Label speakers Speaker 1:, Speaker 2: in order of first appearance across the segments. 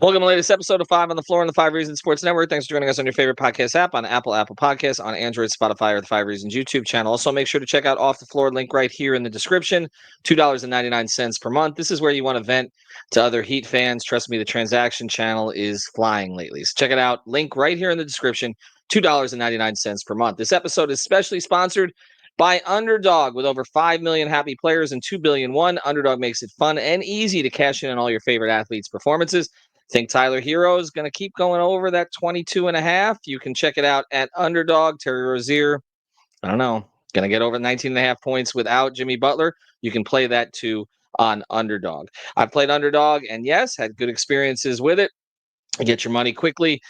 Speaker 1: Welcome to the latest episode of 5 on the Floor on the 5 Reasons Sports Network. Thanks for joining us on your favorite podcast app, on Apple Podcasts, on Android, Spotify, or the 5 Reasons YouTube channel. Also, make sure to check out Off the Floor, link right here in the description, $2.99 per month. This is where you want to vent to other Heat fans. Trust me, the transaction channel is flying lately. So check it out, link right here in the description, $2.99 per month. This episode is specially sponsored by Underdog. With over 5 million happy players and 2 billion won, Underdog makes it fun and easy to cash in on all your favorite athletes' performances. Think Tyler Hero is going to keep going over that 22.5. You can check it out at Underdog. Terry Rozier, I don't know, going to get over 19.5 points without Jimmy Butler. You can play that too on Underdog. I've played Underdog and yes, had good experiences with it. Get your money quickly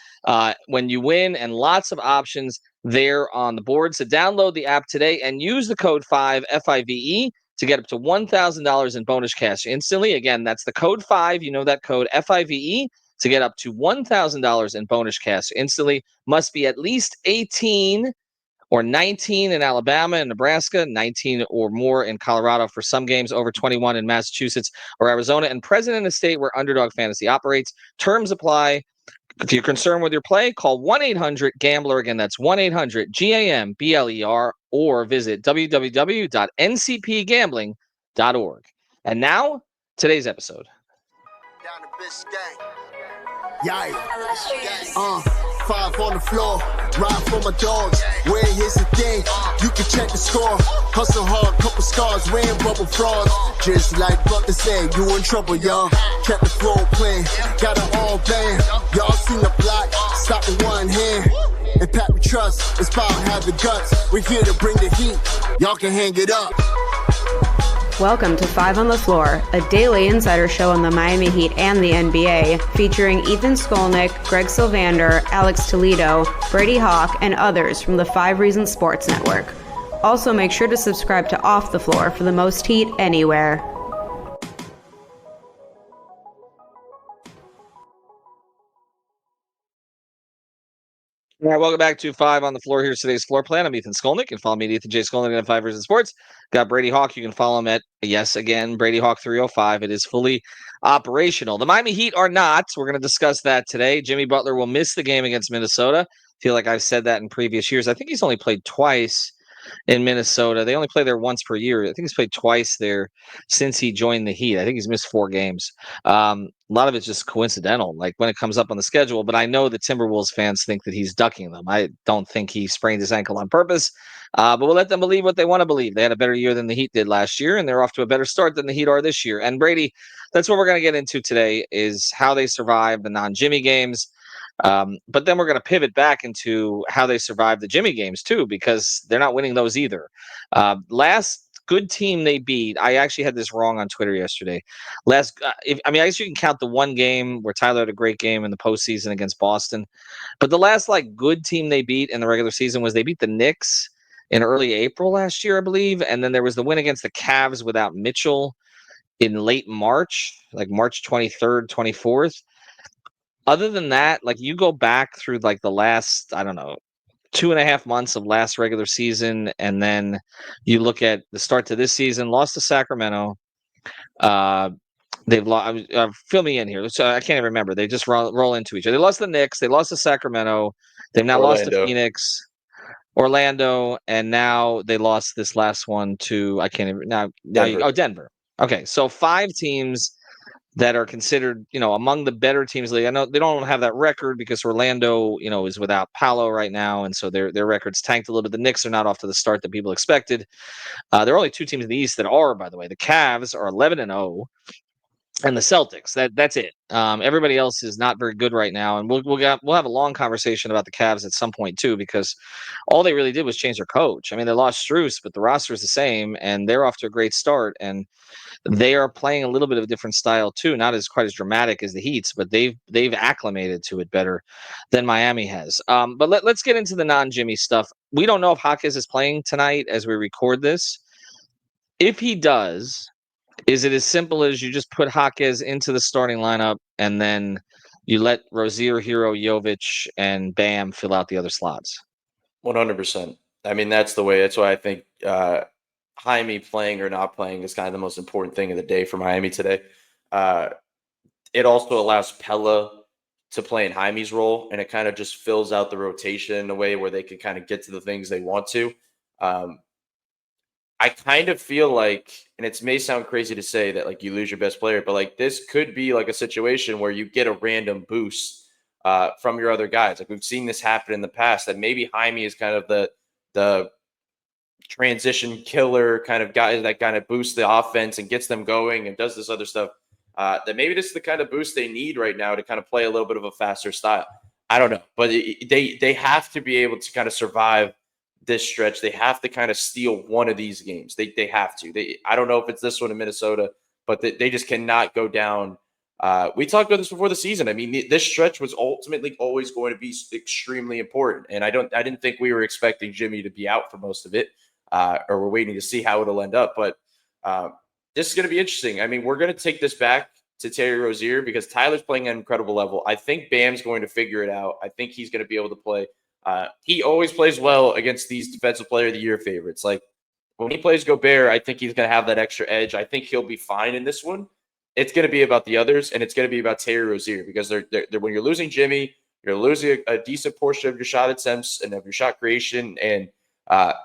Speaker 1: when you win, and lots of options there on the board. So download the app today and use the code 5 FIVE to get up to $1,000 in bonus cash instantly. Again, that's the code 5. You know that code FIVE to get up to $1,000 in bonus cash instantly. Must be at least 18 or 19 in Alabama and Nebraska, 19 or more in Colorado for some games, over 21 in Massachusetts or Arizona, and present in a state where Underdog Fantasy operates. Terms apply. If you're concerned with your play, call 1-800-GAMBLER. Again, that's 1-800-GAMBLER, or visit www.ncpgambling.org. And now, today's episode.
Speaker 2: Down the Biscayne. Yikes. 5 on the floor, ride for my dogs. Where here's the thing, you can check the score. Hustle hard, couple scars, wearing bubble frogs. Just like Butler said, you in trouble, y'all. Kept the floor playing, got it all banned. Y'all seen the block, stop with one hand. And Pat we trust, it's about having guts. We're here to bring the heat, y'all can hang it up.
Speaker 3: Welcome to 5 on the Floor, a daily insider show on the Miami Heat and the NBA, featuring Ethan Skolnick, Greg Sylvander, Alex Toledo, Brady Hawk, and others from the 5 Reasons Sports Network. Also, make sure to subscribe to Off the Floor for the most heat anywhere.
Speaker 1: All right, welcome back to 5 on the Floor. Here's today's floor plan. I'm Ethan Skolnick. You can follow me at Ethan J. Skolnick at 5 Reasons Sports. Got Brady Hawk. You can follow him at, yes, again, Brady Hawk 305. It is fully operational. The Miami Heat are not. We're going to discuss that today. Jimmy Butler will miss the game against Minnesota. I feel like I've said that in previous years. I think he's only played twice in Minnesota. They only play there once per year. I think he's played twice there since he joined the Heat. I think he's missed 4 games. A lot of it's just coincidental, like when it comes up on the schedule. But I know the Timberwolves fans think that he's ducking them. I don't think he sprained his ankle on purpose. But we'll let them believe what they want to believe. They had a better year than the Heat did last year, and they're off to a better start than the Heat are this year. And Brady, that's what we're going to get into today, is how they survive the non-Jimmy games. But then we're going to pivot back into how they survive the Jimmy games too, because they're not winning those either. Last good team they beat, I actually had this wrong on Twitter yesterday. I guess you can count the one game where Tyler had a great game in the postseason against Boston, but the last good team they beat in the regular season was they beat the Knicks in early April last year, I believe, and then there was the win against the Cavs without Mitchell in late March, like March 23rd, 24th. Other than that, you go back through the last, I don't know, 2.5 months of last regular season, and then you look at the start to this season, lost to Sacramento. They've lost. Fill me in here. So I can't even remember. They just roll into each other. They lost to the Knicks. They lost to Sacramento. They've now lost to Phoenix, Orlando, and now they lost this last one to Denver. Denver. Okay, so 5 teams that are considered, among the better teams in the league. I know they don't have that record because Orlando, is without Paolo right now, and so their record's tanked a little bit. The Knicks are not off to the start that people expected. There are only 2 teams in the East that are, by the way. The Cavs are 11-0, and the Celtics. That's it. Everybody else is not very good right now, and we'll have a long conversation about the Cavs at some point too, because all they really did was change their coach. I mean, they lost Strus, but the roster is the same, and they're off to a great start. And they are playing a little bit of a different style too, not as quite as dramatic as the Heat's, but they've acclimated to it better than Miami has. But let's get into the non-Jimmy stuff. We don't know if Jaquez is playing tonight as we record this. If he does, is it as simple as you just put Jaquez into the starting lineup and then you let Rozier, Hero, Jovic, and Bam fill out the other slots?
Speaker 4: 100%. I mean, that's the way. That's why I think Jaime playing or not playing is kind of the most important thing of the day for Miami today. it also allows Pella to play in Jaime's role, and it kind of just fills out the rotation in a way where they can kind of get to the things they want to. I kind of feel like, and it may sound crazy to say that like you lose your best player, but like this could be like a situation where you get a random boost from your other guys. Like we've seen this happen in the past, that maybe Jaime is kind of the transition killer kind of guy that kind of boosts the offense and gets them going and does this other stuff. That maybe this is the kind of boost they need right now to kind of play a little bit of a faster style. I don't know, but they have to be able to kind of survive this stretch. They have to kind of steal one of these games. They have to. I don't know if it's this one in Minnesota, but they just cannot go down. We talked about this before the season. I mean, this stretch was ultimately always going to be extremely important, and I didn't think we were expecting Jimmy to be out for most of it, or we're waiting to see how it'll end up. But this is going to be interesting. I mean, we're going to take this back to Terry Rozier because Tyler's playing at an incredible level. I think Bam's going to figure it out. I think he's going to be able to play. He always plays well against these Defensive Player of the Year favorites. Like when he plays Gobert, I think he's going to have that extra edge. I think he'll be fine in this one. It's going to be about the others, and it's going to be about Terry Rozier because they're when you're losing Jimmy, you're losing a decent portion of your shot attempts and of your shot creation. And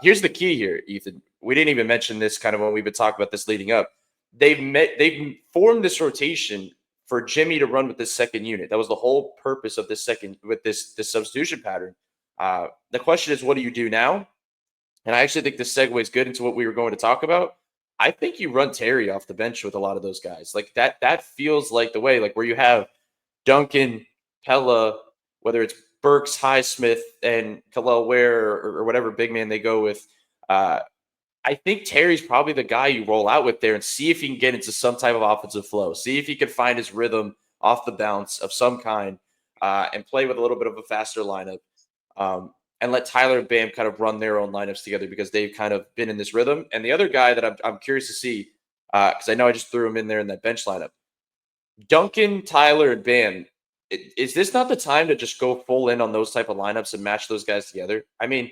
Speaker 4: here's the key here, Ethan. We didn't even mention this kind of when we've been talking about this leading up. They've formed this rotation for Jimmy to run with this second unit. That was the whole purpose of this substitution pattern. The question is, what do you do now? And I actually think this segues good into what we were going to talk about. I think you run Terry off the bench with a lot of those guys. Like that feels like the way, like where you have Duncan, Pella, whether it's Burks, Highsmith, and Khalil Ware or whatever big man they go with. I think Terry's probably the guy you roll out with there and see if he can get into some type of offensive flow. See if he can find his rhythm off the bounce of some kind and play with a little bit of a faster lineup. And let Tyler and Bam kind of run their own lineups together because they've kind of been in this rhythm. And the other guy that I'm curious to see, because I know I just threw him in there in that bench lineup, Duncan, Tyler, and Bam. Is this not the time to just go full in on those type of lineups and match those guys together? I mean,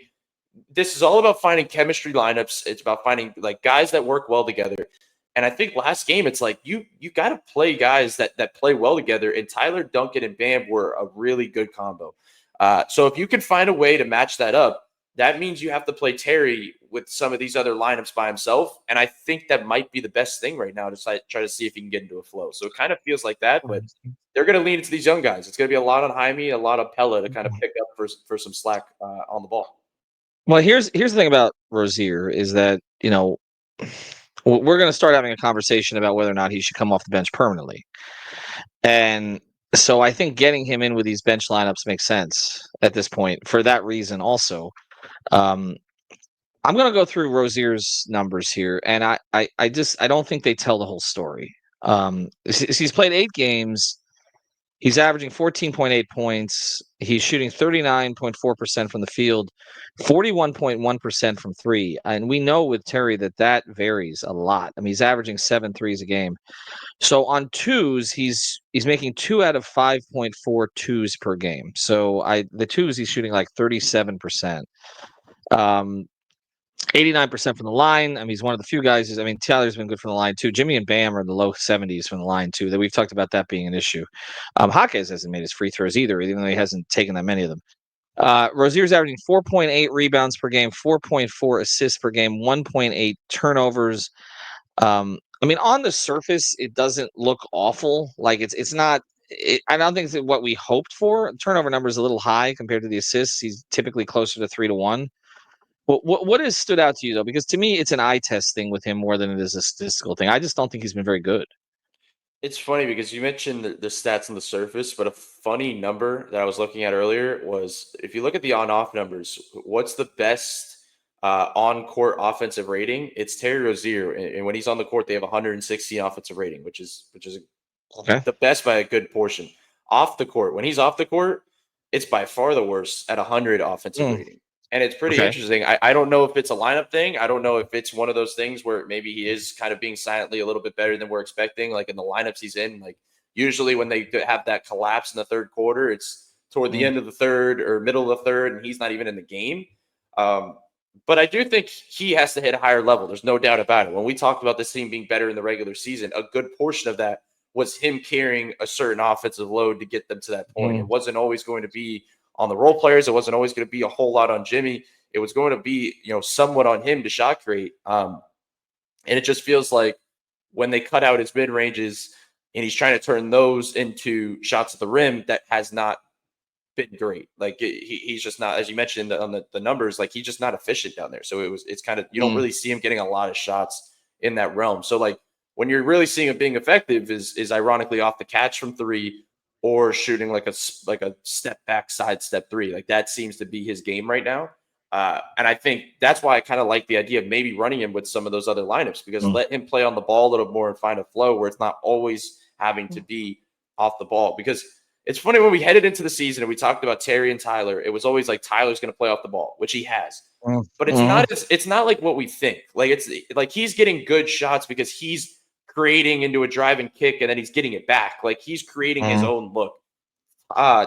Speaker 4: this is all about finding chemistry lineups. It's about finding like guys that work well together. And I think last game, it's like you got to play guys that play well together. And Tyler, Duncan, and Bam were a really good combo. So if you can find a way to match that up, that means you have to play Terry with some of these other lineups by himself. And I think that might be the best thing right now to try to see if he can get into a flow. So it kind of feels like that, but they're going to lean into these young guys. It's going to be a lot on Jaime, a lot of Pella to kind of pick up for some slack on the ball.
Speaker 1: Well, here's the thing about Rozier is that, we're going to start having a conversation about whether or not he should come off the bench permanently. And so I think getting him in with these bench lineups makes sense at this point for that reason also. I'm going to go through Rozier's numbers here, and I don't think they tell the whole story. He's played 8 games. He's averaging 14.8 points. He's shooting 39.4% from the field, 41.1% from 3. And we know with Terry that varies a lot. I mean, he's averaging 7 threes a game. So on twos, he's making 2 out of 5.4 twos per game. So the twos, he's shooting like 37%. 89% from the line. I mean, he's one of the few guys. Tyler's been good from the line too. Jimmy and Bam are in the low 70s from the line too. That we've talked about that being an issue. Jaquez hasn't made his free throws either, even though he hasn't taken that many of them. Rozier's averaging 4.8 rebounds per game, 4.4 assists per game, 1.8 turnovers. On the surface, it doesn't look awful. Like it's not. I don't think it's what we hoped for. Turnover number is a little high compared to the assists. He's typically closer to 3-1. What has stood out to you, though? Because to me, it's an eye test thing with him more than it is a statistical thing. I just don't think he's been very good.
Speaker 4: It's funny because you mentioned the stats on the surface, but a funny number that I was looking at earlier was if you look at the on-off numbers, what's the best on-court offensive rating? It's Terry Rozier, and when he's on the court, they have 116 offensive rating, which is
Speaker 1: okay.
Speaker 4: The best by a good portion. Off the court, when he's off the court, it's by far the worst at 100 offensive rating. And it's pretty interesting. I don't know if it's a lineup thing. I don't know if it's one of those things where maybe he is kind of being silently a little bit better than we're expecting. Like in the lineups he's in, like usually when they have that collapse in the third quarter, it's toward the end of the third or middle of the third, and he's not even in the game. But I do think he has to hit a higher level. There's no doubt about it. When we talked about this team being better in the regular season, a good portion of that was him carrying a certain offensive load to get them to that point.
Speaker 1: Mm.
Speaker 4: It wasn't always going to be on the role players. It wasn't always going to be a whole lot on Jimmy. It was going to be, somewhat on him to shot create. And it just feels like when they cut out his mid ranges and he's trying to turn those into shots at the rim, that has not been great. Like he's just not, as you mentioned on the numbers, like he's just not efficient down there. So it's kind of, you don't really see him getting a lot of shots in that realm. So like when you're really seeing him being effective is ironically off the catch from three or shooting like a step back side step three. Like that seems to be his game right now. And I think that's why I kind of like the idea of maybe running him with some of those other lineups, because let him play on the ball a little more and find a flow where it's not always having to be off the ball. Because it's funny, when we headed into the season and we talked about Terry and Tyler, it was always like Tyler's going to play off the ball, which he has. But it's not like what we think. Like it's like he's getting good shots because he's creating into a drive and kick and then he's getting it back. Like he's creating his own look.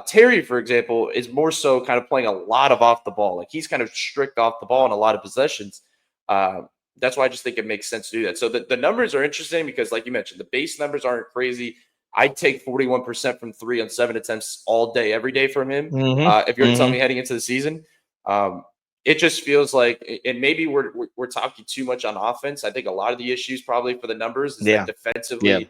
Speaker 4: Terry, for example, is more so kind of playing a lot of off the ball. Like he's kind of strict off the ball in a lot of possessions. That's why I just think it makes sense to do that. So the numbers are interesting because, like you mentioned, the base numbers aren't crazy. I'd take 41% from three on 7 attempts all day, every day from him. If you're telling me heading into the season, it just feels like, and maybe we're talking too much on offense. I think a lot of the issues probably for the numbers is that defensively,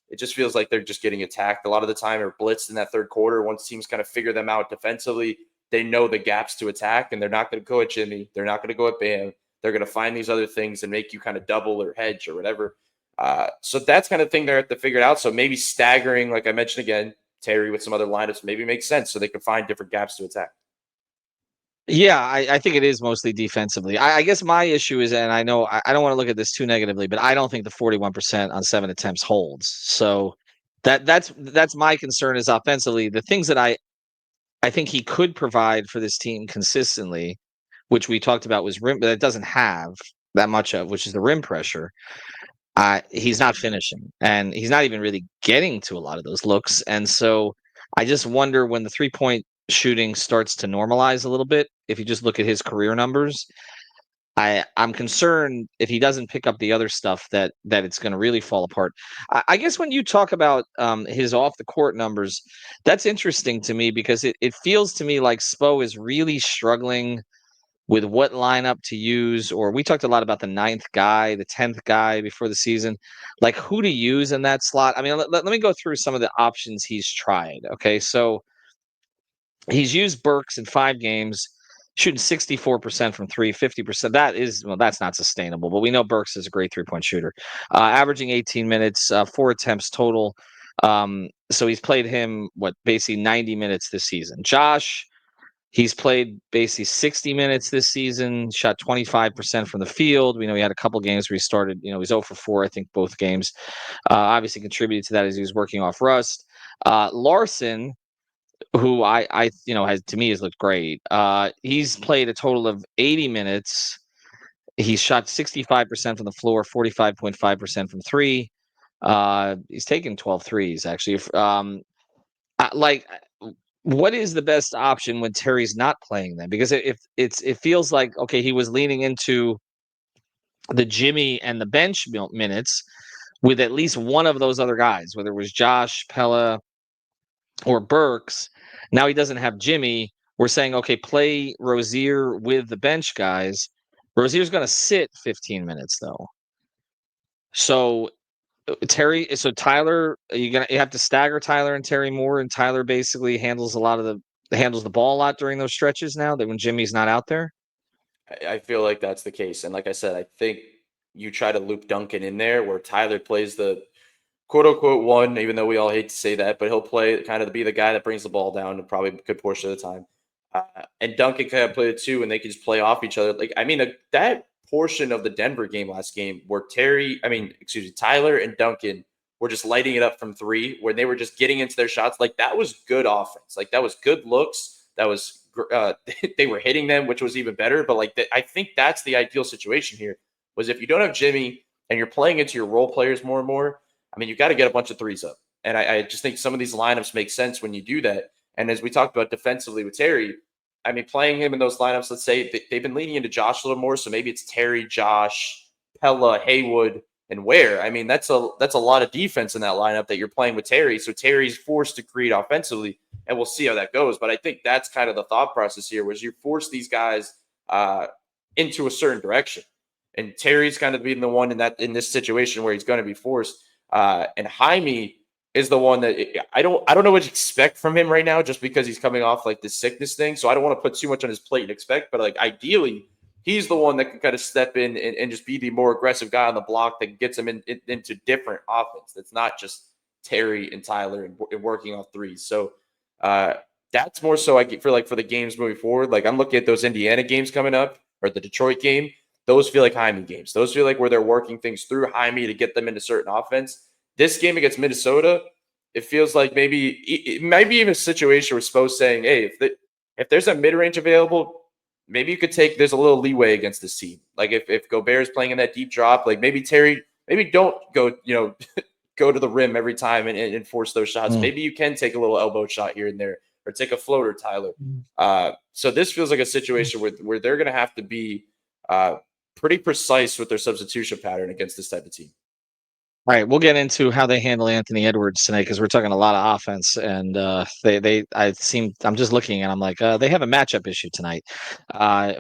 Speaker 4: it just feels like they're just getting attacked a lot of the time or blitzed in that third quarter. Once teams kind of figure them out defensively, they know the gaps to attack, and they're not going to go at Jimmy. They're not going to go at Bam. They're going to find these other things and make you kind of double or hedge or whatever. So that's kind of thing they have to figure it out. So maybe staggering, like I mentioned again, Terry with some other lineups maybe makes sense so they can find different gaps to attack.
Speaker 1: Yeah, I think it is mostly defensively. I guess my issue is, and I know I don't want to look at this too negatively, but I don't think the 41% on 7 attempts holds. So that's my concern is offensively. The things that I think he could provide for this team consistently, which we talked about, was rim, but it doesn't have that much of, which is the rim pressure. He's not finishing, and he's not even really getting to a lot of those looks. And so I just wonder when the 3-point shooting starts to normalize a little bit. If you just look at his career numbers, I'm concerned if he doesn't pick up the other stuff that it's going to really fall apart. I guess when you talk about his off the court numbers, that's interesting to me because it feels to me like Spo is really struggling with what lineup to use. Or we talked a lot about the 9th guy, the 10th guy before the season, like who to use in that slot. I mean, let me go through some of the options he's tried. Okay, so he's used Burks in 5 games, shooting 64% from 3, 50%. That's not sustainable, but we know Burks is a great 3-point shooter. Averaging 18 minutes, 4 attempts total. So he's played him, basically 90 minutes this season. Josh, he's played basically 60 minutes this season, shot 25% from the field. We know he had a couple games where he started, he's 0 for 4, I think, both games. Obviously contributed to that as he was working off rust. Larson, who I has to me has looked great. He's played a total of 80 minutes. He's shot 65% from the floor, 45.5% from 3. He's taken 12 threes actually. What is the best option when Terry's not playing them? Because it feels like, okay, he was leaning into the Jimmy and the bench minutes with at least one of those other guys, whether it was Josh, Pella, or Burks. Now he doesn't have Jimmy. We're saying, okay, play Rozier with the bench guys. Rozier's going to sit 15 minutes though. So Tyler, you have to stagger Tyler and Terry more, and Tyler basically handles the ball a lot during those stretches now that when Jimmy's not out there.
Speaker 4: I feel like that's the case. And like I said, I think you try to loop Duncan in there where Tyler plays the quote unquote 1, even though we all hate to say that, but he'll play kind of be the guy that brings the ball down and probably a good portion of the time. And Duncan kind of play the 2, and they can just play off each other. Like, I mean, that portion of the Denver game last game where Tyler and Duncan were just lighting it up from 3, where they were just getting into their shots. Like, that was good offense. Like, that was good looks. That was they were hitting them, which was even better. But like, I think that's the ideal situation here. Was if you don't have Jimmy and you're playing into your role players more and more, I mean, you got to get a bunch of threes up. And I just think some of these lineups make sense when you do that. And as we talked about defensively with Terry, I mean, playing him in those lineups, let's say they've been leaning into Josh a little more. So maybe it's Terry, Josh, Pella, Haywood, and where. I mean, that's a lot of defense in that lineup that you're playing with Terry. So Terry's forced to create offensively, and we'll see how that goes. But I think that's kind of the thought process here, was you force these guys into a certain direction. And Terry's kind of being the one in this situation where he's going to be forced. And Jaime is the one that I don't know what to expect from him right now, just because he's coming off like this sickness thing. So I don't want to put too much on his plate and expect, but like ideally, he's the one that can kind of step in and just be the more aggressive guy on the block that gets him into different offense. That's not just Terry and Tyler and working off threes. So that's more so I get for the games moving forward. Like I'm looking at those Indiana games coming up, or the Detroit game. Those feel like Jaime games. Those feel like where they're working things through Jaime to get them into certain offense. This game against Minnesota, it feels like maybe it might be even a situation where Spo's saying, hey, if there's a mid-range available, maybe you could there's a little leeway against this team. Like if Gobert is playing in that deep drop, like maybe Terry, don't go, go to the rim every time and force those shots. Maybe you can take a little elbow shot here and there, or take a floater, Tyler. So this feels like a situation where they're going to have to be pretty precise with their substitution pattern against this type of team.
Speaker 1: All right, we'll get into how they handle Anthony Edwards tonight, because we're talking a lot of offense, and I'm just looking and I'm like, they have a matchup issue tonight,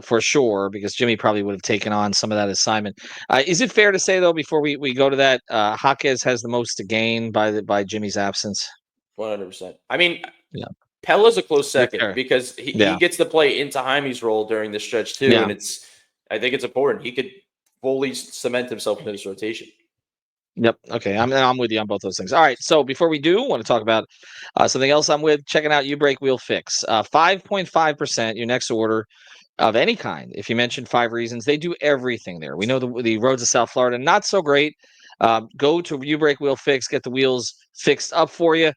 Speaker 1: for sure, because Jimmy probably would have taken on some of that assignment. Is it fair to say, though, before we go to that, Jaquez has the most to gain by Jimmy's absence?
Speaker 4: 100%. I mean,
Speaker 1: yeah.
Speaker 4: Pella's a close second, because he gets to play into Jaime's role during this stretch too, and I think it's important. He could fully cement himself into this rotation.
Speaker 1: Yep. Okay. I'm with you on both those things. All right. So before we do, want to talk about something else I'm with, checking out U-Break Wheel Fix. 5.5%, your next order of any kind. If you mention 5 reasons, they do everything there. We know the roads of South Florida, not so great. Go to U-Break Wheel Fix, get the wheels fixed up for you.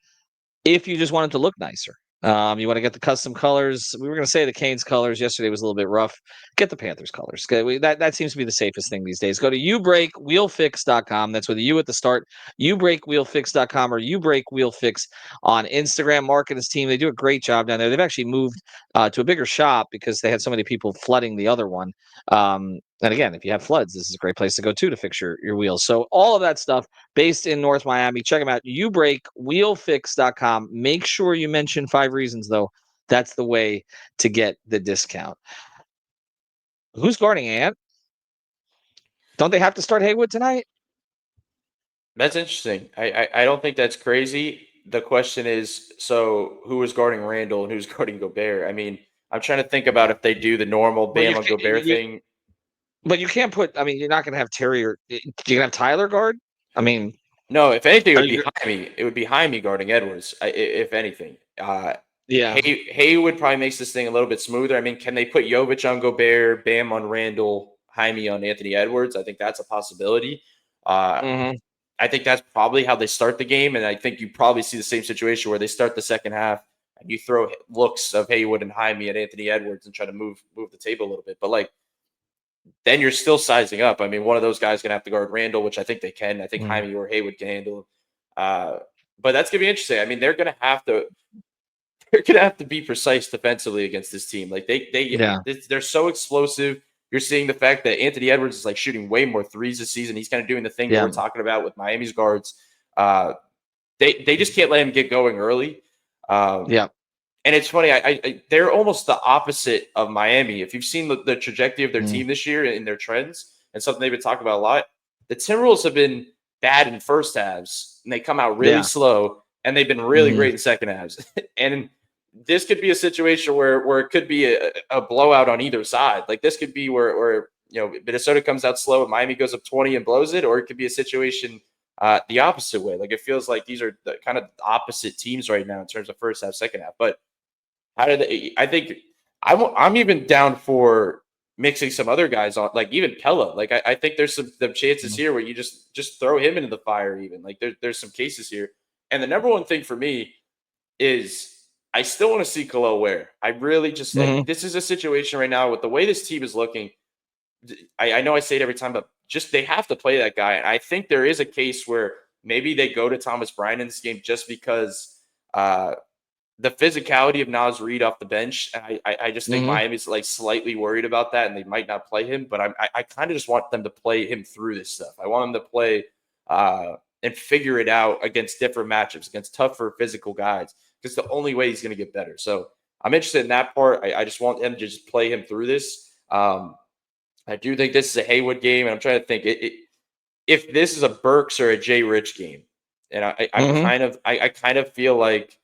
Speaker 1: If you just want it to look nicer. You want to get the custom colors. We were going to say the Canes colors. Yesterday was a little bit rough. Get the Panthers colors. That seems to be the safest thing these days. Go to ubreakwheelfix.com. That's with a U at the start. ubreakwheelfix.com or ubreakwheelfix on Instagram. Mark and his team, they do a great job down there. They've actually moved to a bigger shop because they had so many people flooding the other one. And again, if you have floods, this is a great place to go to fix your wheels. So all of that stuff based in North Miami. Check them out. ubreakwheelfix.com. Make sure you mention 5 reasons, though. That's the way to get the discount. Who's guarding Ant? Don't they have to start Haywood tonight?
Speaker 4: That's interesting. I don't think that's crazy. The question is, so who is guarding Randall and who's guarding Gobert? I mean, I'm trying to think about if they do the normal Bam on Gobert thing.
Speaker 1: But you can't put, you're not going to have Terry or you're going to have Tyler guard? I mean,
Speaker 4: no, if anything, it would be Jaime. It would be Jaime guarding Edwards, if anything. Haywood probably makes this thing a little bit smoother. I mean, can they put Jovic on Gobert, Bam on Randall, Jaime on Anthony Edwards? I think that's a possibility. I think that's probably how they start the game, and I think you probably see the same situation where they start the second half and you throw looks of Haywood and Jaime at Anthony Edwards and try to move the table a little bit. But then you're still sizing up. I mean, one of those guys going to have to guard Randall, which I think they can. I think Jaime or Haywood can handle. But that's going to be interesting. I mean, they're going to have to be precise defensively against this team. Like they're so explosive. You're seeing the fact that Anthony Edwards is shooting way more threes this season. He's kind of doing the thing that we're talking about with Miami's guards. They just can't let him get going early. And it's funny, they're almost the opposite of Miami. If you've seen the trajectory of their team this year and their trends, and something they've been talking about a lot, the Timberwolves have been bad in first halves, and they come out really slow, and they've been really great in second halves. And this could be a situation where it could be a blowout on either side. Like this could be where Minnesota comes out slow and Miami goes up 20 and blows it, or it could be a situation the opposite way. Like it feels like these are the kind of opposite teams right now in terms of first half, second half. But how did they? I think I'm even down for mixing some other guys on, like even Pella. Like I think there's some chances here where you just throw him into the fire. Even like there's some cases here. And the number one thing for me is I still want to see Khalil Ware. I really just this is a situation right now with the way this team is looking. I know I say it every time, but just they have to play that guy. And I think there is a case where maybe they go to Thomas Bryant in this game just because the physicality of Naz Reid off the bench, I just think
Speaker 1: Mhm.
Speaker 4: Miami's like slightly worried about that, and they might not play him. But I kind of just want them to play him through this stuff. I want them to play and figure it out against different matchups, against tougher physical guys, because the only way he's going to get better. So I'm interested in that part. I just want them to just play him through this. I do think this is a Haywood game, and I'm trying to think if this is a Burks or a Jay Rich game, and
Speaker 1: Mhm.
Speaker 4: I kind of feel like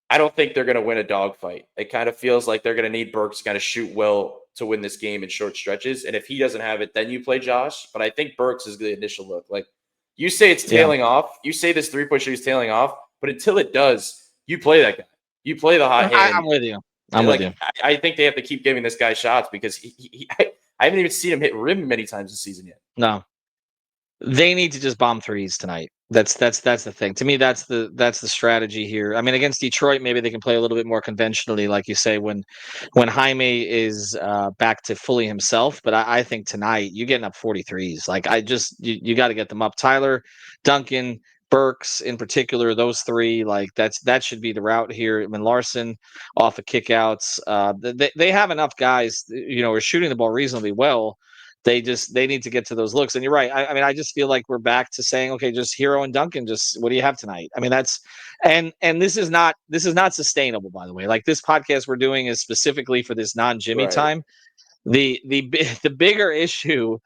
Speaker 4: I don't think they're going to win a dogfight. It kind of feels like they're going to need Burks to kind of shoot well to win this game in short stretches. And if he doesn't have it, then you play Josh. But I think Burks is the initial look. Like you say, it's
Speaker 1: Yeah.
Speaker 4: tailing off. You say this 3-point shooter is tailing off, but until it does, you play that guy. You play the hot hand.
Speaker 1: I'm with you. I'm with you.
Speaker 4: I think they have to keep giving this guy shots because I haven't even seen him hit rim many times this season yet.
Speaker 1: No. They need to just bomb threes tonight. That's the thing. To me, that's the strategy here. I mean, against Detroit, maybe they can play a little bit more conventionally, like you say, when Jaime is back to fully himself. But I think tonight you're getting up 43s. Like you got to get them up. Tyler, Duncan, Burks in particular, those three, like that should be the route here. I mean, Larson off of kickouts. They have enough guys, are shooting the ball reasonably well. They need to get to those looks. And you're right. I mean, I just feel like we're back to saying, okay, just Hero and Duncan, just what do you have tonight? I mean, that's and this is not sustainable, by the way. Like this podcast we're doing is specifically for this non-Jimmy
Speaker 4: Right.
Speaker 1: time. The bigger issues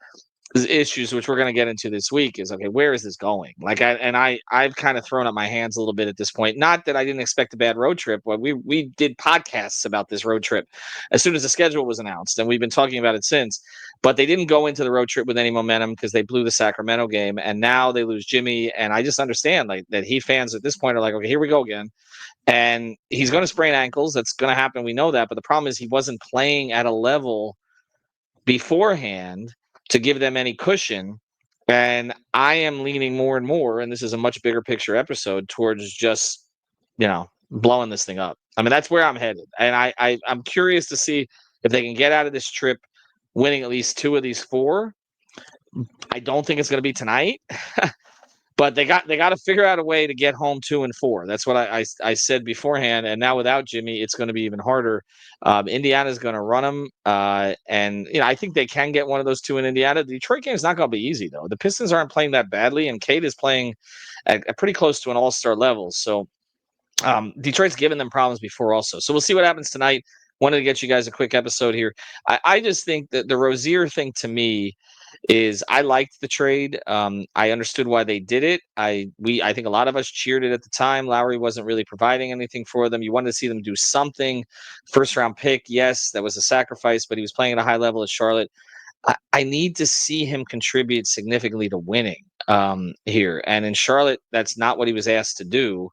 Speaker 1: which we're going to get into this week is, okay, where is this going? Like I've kind of thrown up my hands a little bit at this point. Not that I didn't expect a bad road trip, but we did podcasts about this road trip as soon as the schedule was announced, and we've been talking about it since. But they didn't go into the road trip with any momentum because they blew the Sacramento game, and now they lose Jimmy. And I just understand like that Heat fans at this point are like, okay, here we go again. And he's going to sprain ankles. That's going to happen. We know that. But the problem is he wasn't playing at a level beforehand to give them any cushion. And I am leaning more and more, and this is a much bigger picture episode, towards just, blowing this thing up. I mean, that's where I'm headed. And I'm curious to see if they can get out of this trip winning at least 2 of these 4. I don't think it's going to be tonight. But they got to figure out a way to get home 2 and 4. That's what I said beforehand. And now without Jimmy, it's going to be even harder. Indiana's going to run them, and I think they can get one of those 2 in Indiana. The Detroit game is not going to be easy though. The Pistons aren't playing that badly, and Cade is playing at pretty close to an all-star level. So Detroit's given them problems before also. So we'll see what happens tonight. Wanted to get you guys a quick episode here. I just think that the Rozier thing to me is I liked the trade. I understood why they did it. I think a lot of us cheered it at the time. Lowry wasn't really providing anything for them. You wanted to see them do something. First round pick, yes, that was a sacrifice, but he was playing at a high level at Charlotte. I need to see him contribute significantly to winning here. And in Charlotte, that's not what he was asked to do.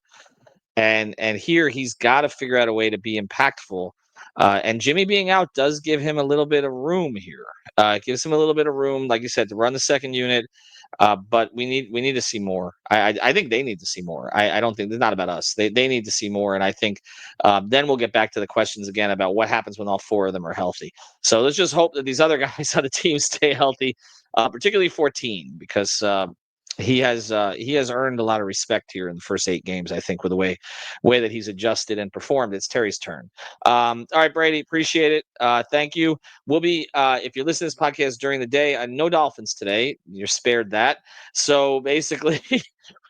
Speaker 1: And here he's got to figure out a way to be impactful. And Jimmy being out does give him a little bit of room here. It gives him a little bit of room, like you said, to run the second unit. But we need to see more. I think they need to see more. I don't think it's not about us. They need to see more. And I think then we'll get back to the questions again about what happens when all 4 of them are healthy. So let's just hope that these other guys on the team stay healthy, particularly 14, because he has earned a lot of respect here in the first 8 games, I think, with the way that he's adjusted and performed. It's Terry's turn. All right, Brady, appreciate it. Thank you. We'll be if you listen to this podcast during the day, no Dolphins today. You're spared that. So basically,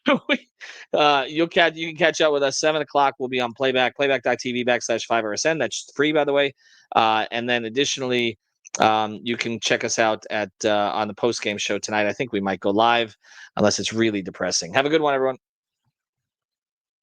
Speaker 1: you can catch up with us 7:00. We'll be on playback.tv/5RSN. That's free, by the way. And then additionally, you can check us out at on the post game show tonight. I think we might go live unless it's really depressing. Have a good one, everyone.